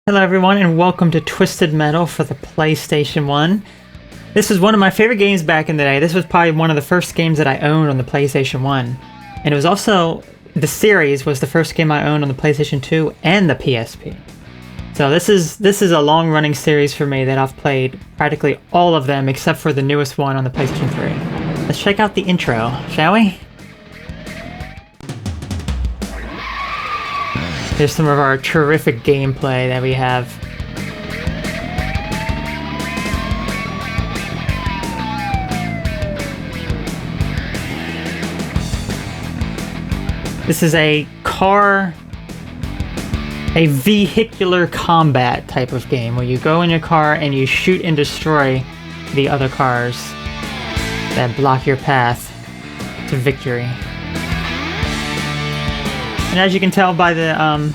Hello everyone and welcome to Twisted Metal for the PlayStation 1. This was one of my favorite games back in the day. This was probably one of the first games that I owned on the PlayStation 1. And it was also, the series was the first game I owned on the PlayStation 2 and the PSP. So this is a long running series for me that I've played practically all of them except for the newest one on the PlayStation 3. Let's check out the intro, shall we? Here's some of our terrific gameplay that we have. This is a vehicular combat type of game where you go in your car and you shoot and destroy the other cars that block your path to victory. And as you can tell by the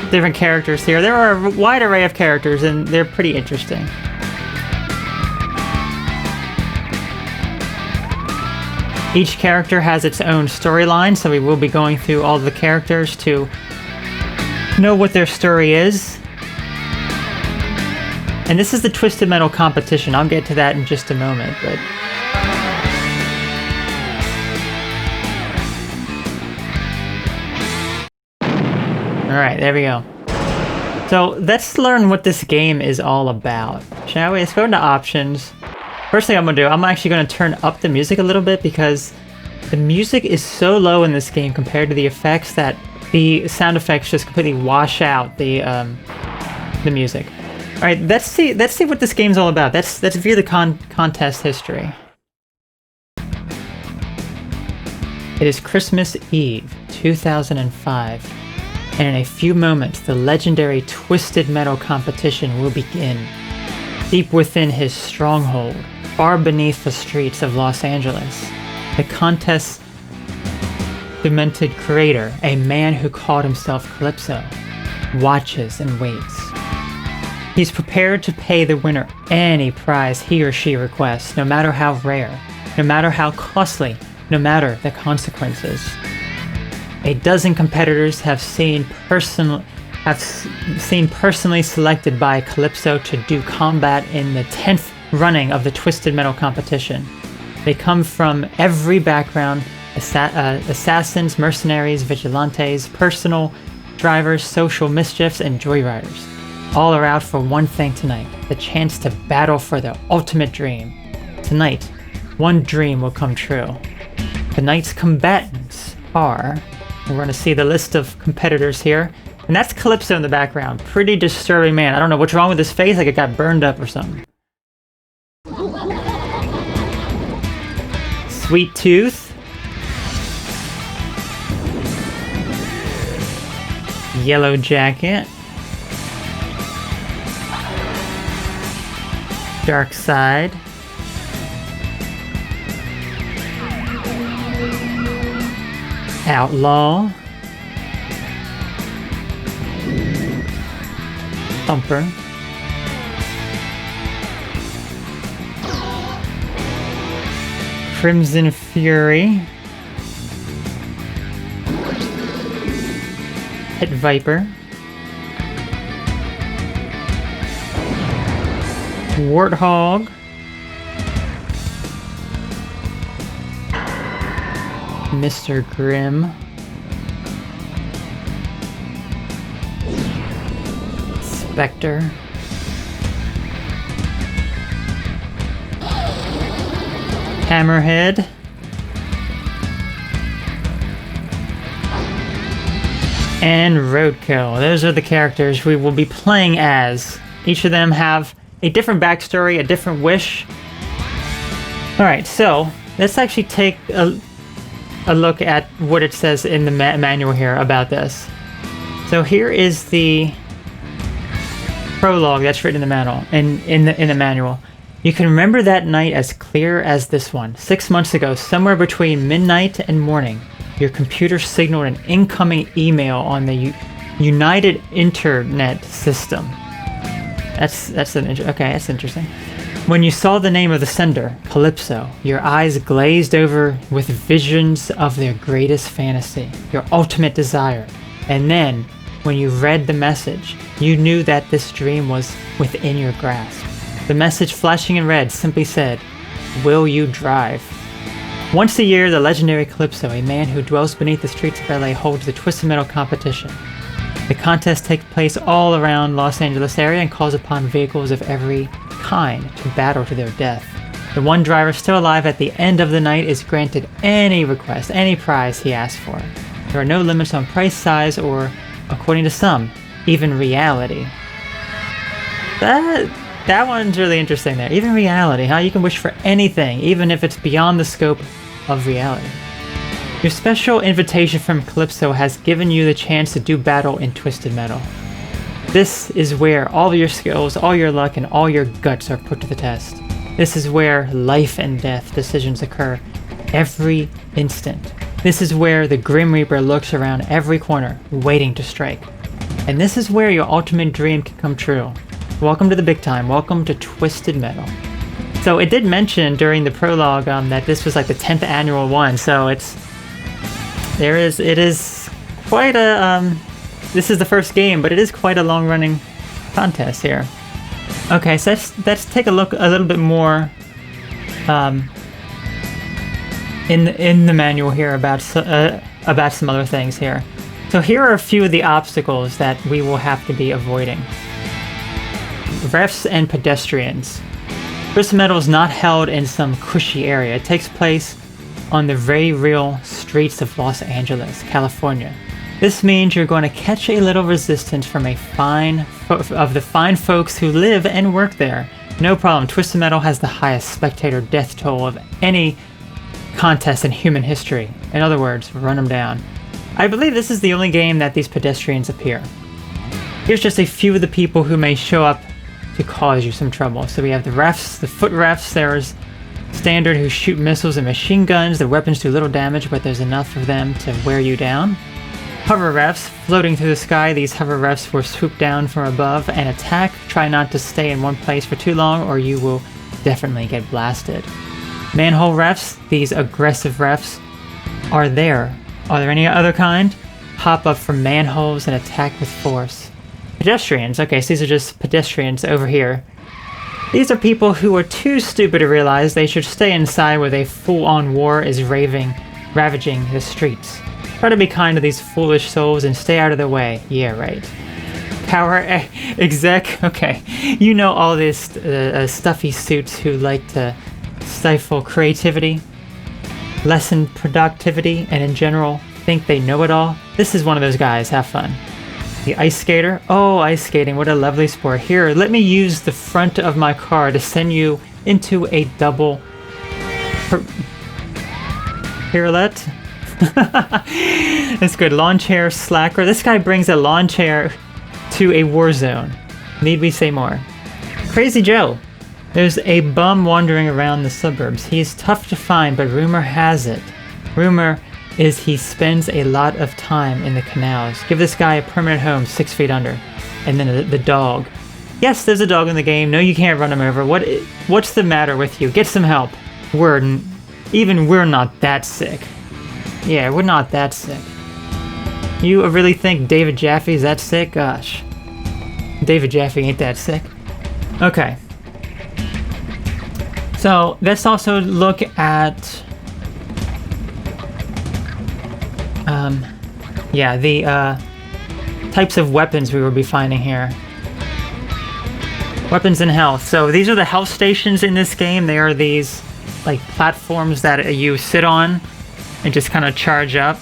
different characters here, there are a wide array of characters and they're pretty interesting. Each character has its own storyline, so we will be going through all the characters to know what their story is. And this is the Twisted Metal competition. I'll get to that in just a moment, but alright, there we go. So let's learn what this game is all about, shall we? Let's go into options. First thing I'm going to do, I'm actually going to turn up the music a little bit because the music is so low in this game compared to the effects that the sound effects just completely wash out the music. Alright, let's see what this game's all about. Let's view the contest history. It is Christmas Eve, 2005. And in a few moments, the legendary Twisted Metal competition will begin. Deep within his stronghold, far beneath the streets of Los Angeles, the contest's demented creator, a man who called himself Calypso, watches and waits. He's prepared to pay the winner any prize he or she requests, no matter how rare, no matter how costly, no matter the consequences. A dozen competitors have seen personally selected by Calypso to do combat in the 10th running of the Twisted Metal competition. They come from every background: assassins, mercenaries, vigilantes, personal drivers, social mischiefs, and joyriders. All are out for one thing tonight: the chance to battle for their ultimate dream. Tonight, one dream will come true. Tonight's combatants are... We're going to see the list of competitors here. And that's Calypso in the background. Pretty disturbing man. I don't know what's wrong with his face, like it got burned up or something. Sweet Tooth. Yellow Jacket. Dark Side. Outlaw. Thumper. Crimson Fury. Pit Viper. Warthog. Mr. Grimm. Spectre. Hammerhead. And Roadkill. Those are the characters we will be playing as. Each of them have a different backstory, a different wish. Alright, so let's actually take a look at what it says in the manual here about this. So here is the prologue that's written in the manual. In the manual, you can remember that night as clear as this one. 6 months ago, somewhere between midnight and morning, your computer signaled an incoming email on the United Internet System. That's interesting. When you saw the name of the sender, Calypso, your eyes glazed over with visions of their greatest fantasy, your ultimate desire. And then, when you read the message, you knew that this dream was within your grasp. The message flashing in red simply said, "Will you drive?" Once a year, the legendary Calypso, a man who dwells beneath the streets of LA, holds the Twisted Metal competition. The contest takes place all around Los Angeles area and calls upon vehicles of every kind to battle to their death. The one driver still alive at the end of the night is granted any request, any prize he asks for. There are no limits on price, size, or, according to some, even reality. That one's really interesting there. Even reality, huh? You can wish for anything, even if it's beyond the scope of reality. Your special invitation from Calypso has given you the chance to do battle in Twisted Metal. This is where all your skills, all your luck, and all your guts are put to the test. This is where life and death decisions occur every instant. This is where the Grim Reaper lurks around every corner, waiting to strike. And this is where your ultimate dream can come true. Welcome to the big time. Welcome to Twisted Metal. So it did mention during the prologue that this was like the 10th annual one. So it is quite a, this is the first game, but it is quite a long running contest here. Okay, so let's take a look a little bit more in the manual here about some other things here. So here are a few of the obstacles that we will have to be avoiding. Refs and pedestrians. Twisted Metal is not held in some cushy area. It takes place on the very real streets of Los Angeles, California. This means you're going to catch a little resistance from the fine folks who live and work there. No problem, Twisted Metal has the highest spectator death toll of any contest in human history. In other words, run them down. I believe this is the only game that these pedestrians appear. Here's just a few of the people who may show up to cause you some trouble. So we have the refs, the foot refs. There's standard who shoot missiles and machine guns. Their weapons do little damage, but there's enough of them to wear you down. Hover refs, floating through the sky. These hover refs will swoop down from above and attack. Try not to stay in one place for too long or you will definitely get blasted. Manhole refs, these aggressive refs, are there. Are there any other kind? Hop up from manholes and attack with force. Pedestrians, okay, so these are just pedestrians over here. These are people who are too stupid to realize they should stay inside where a full-on war is ravaging the streets. Try to be kind to these foolish souls and stay out of their way. Yeah, right. Power exec, okay. You know all these stuffy suits who like to stifle creativity, lessen productivity, and in general think they know it all. This is one of those guys. Have fun. The ice skater. Oh, ice skating. What a lovely sport. Here, let me use the front of my car to send you into a double pirouette. That's good. Lawn chair slacker. This guy brings a lawn chair to a war zone. Need we say more? Crazy Joe. There's a bum wandering around the suburbs. He's tough to find, but rumor has it. Rumor is he spends a lot of time in the canals. Give this guy a permanent home 6 feet under. And then the dog. Yes, there's a dog in the game. No, you can't run him over. What's the matter with you? Get some help. We're not that sick. Yeah, we're not that sick. You really think David Jaffe's that sick? Gosh. David Jaffe ain't that sick. Okay. So let's also look at the types of weapons we will be finding here. Weapons and health. So these are the health stations in this game. They are these like platforms that you sit on and just kind of charge up.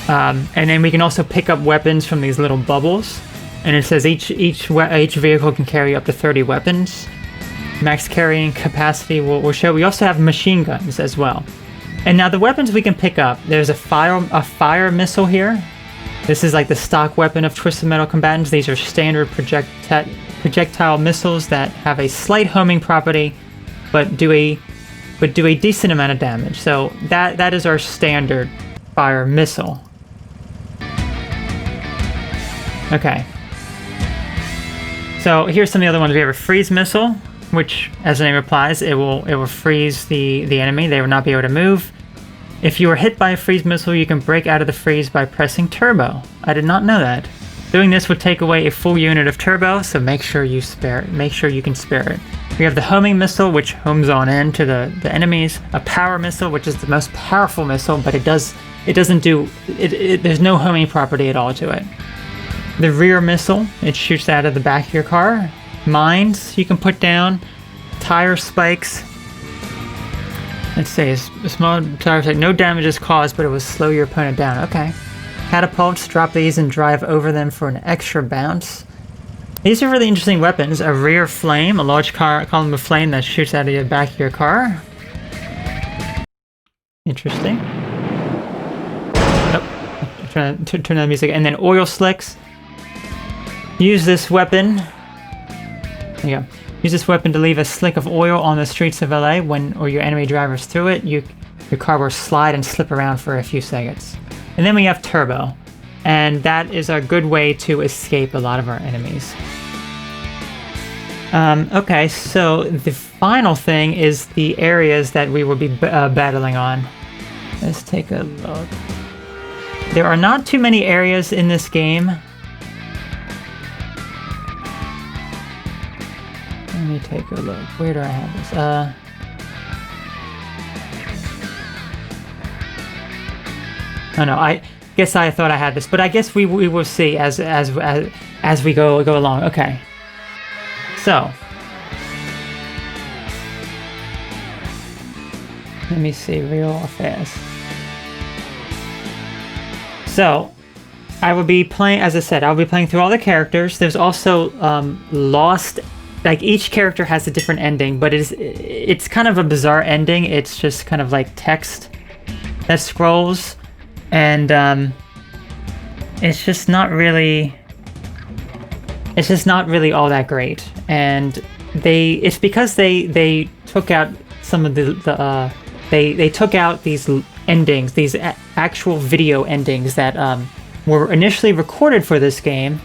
And then we can also pick up weapons from these little bubbles. And it says each vehicle can carry up to 30 weapons. Max carrying capacity will show. We also have machine guns as well. And now the weapons we can pick up. There's a fire missile here. This is like the stock weapon of Twisted Metal combatants. These are standard projectile missiles that have a slight homing property, but do a decent amount of damage. So that is our standard fire missile. Okay. So here's some of the other ones. We have a freeze missile, which, as the name implies, it will freeze the enemy. They will not be able to move. If you are hit by a freeze missile, you can break out of the freeze by pressing turbo. I did not know that. Doing this would take away a full unit of turbo, so make sure you spare it. Make sure you can spare it. We have the homing missile, which homes on into the enemies. A power missile, which is the most powerful missile, but there's no homing property at all to it. The rear missile, it shoots out of the back of your car. Mines you can put down. Tire spikes. Let's say a small tire spike. No damage is caused, but it will slow your opponent down. Okay. Catapults, drop these and drive over them for an extra bounce. These are really interesting weapons. A rear flame, a large column of flame that shoots out of the back of your car. Interesting. Oh, I'm trying to turn on the music. And then oil slicks. Use this weapon. There you go. Use this weapon to leave a slick of oil on the streets of LA or your enemy drivers through it. Your car will slide and slip around for a few seconds. And then we have turbo, and that is a good way to escape a lot of our enemies. Okay, so the final thing is the areas that we will be battling on. Let's take a look. There are not too many areas in this game. Let me take a look. Where do I have this? Oh no, I guess I thought I had this, but I guess we will see as we go along. Okay. So, let me see real fast. So, I will be playing, as I said, I'll be playing through all the characters. There's also lost. Like each character has a different ending, but it's kind of a bizarre ending. It's just kind of like text that scrolls. And it's just not really all that great. And it's because they took out some of they took out these endings, these actual video endings that were initially recorded for this game,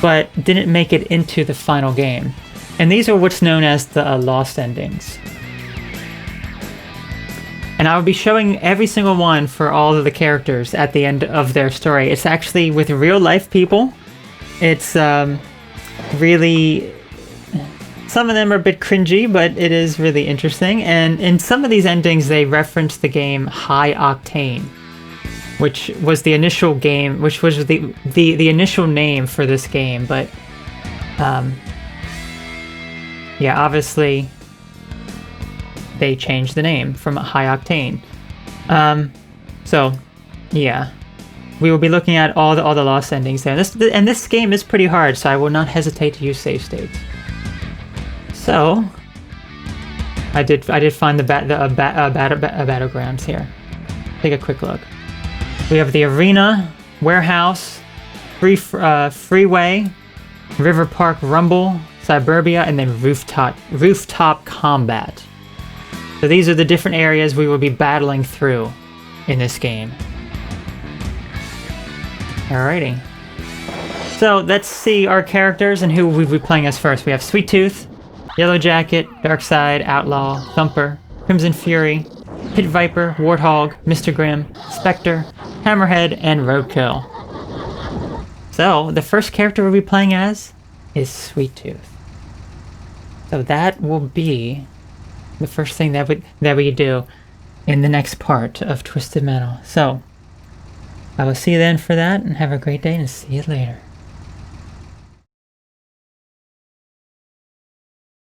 but didn't make it into the final game. And these are what's known as the lost endings. And I will be showing every single one for all of the characters at the end of their story. It's actually with real life people. It's really... Some of them are a bit cringy, but it is really interesting. And in some of these endings, they reference the game High Octane, which was the initial game, which was the initial name for this game. But yeah, obviously they changed the name from High Octane. So yeah, we will be looking at all the lost endings there. And this game is pretty hard, so I will not hesitate to use save states. So I did find the battlegrounds here. Take a quick look. We have the arena, warehouse, freeway, river park rumble, suburbia, and then rooftop combat. So these are the different areas we will be battling through in this game. Alrighty. So let's see our characters and who we'll be playing as first. We have Sweet Tooth, Yellow Jacket, Darkside, Outlaw, Thumper, Crimson Fury, Pit Viper, Warthog, Mr. Grimm, Spectre, Hammerhead, and Roadkill. So the first character we'll be playing as is Sweet Tooth. So that will be the first thing that we do in the next part of Twisted Metal. So I will see you then for that, and have a great day, and see you later.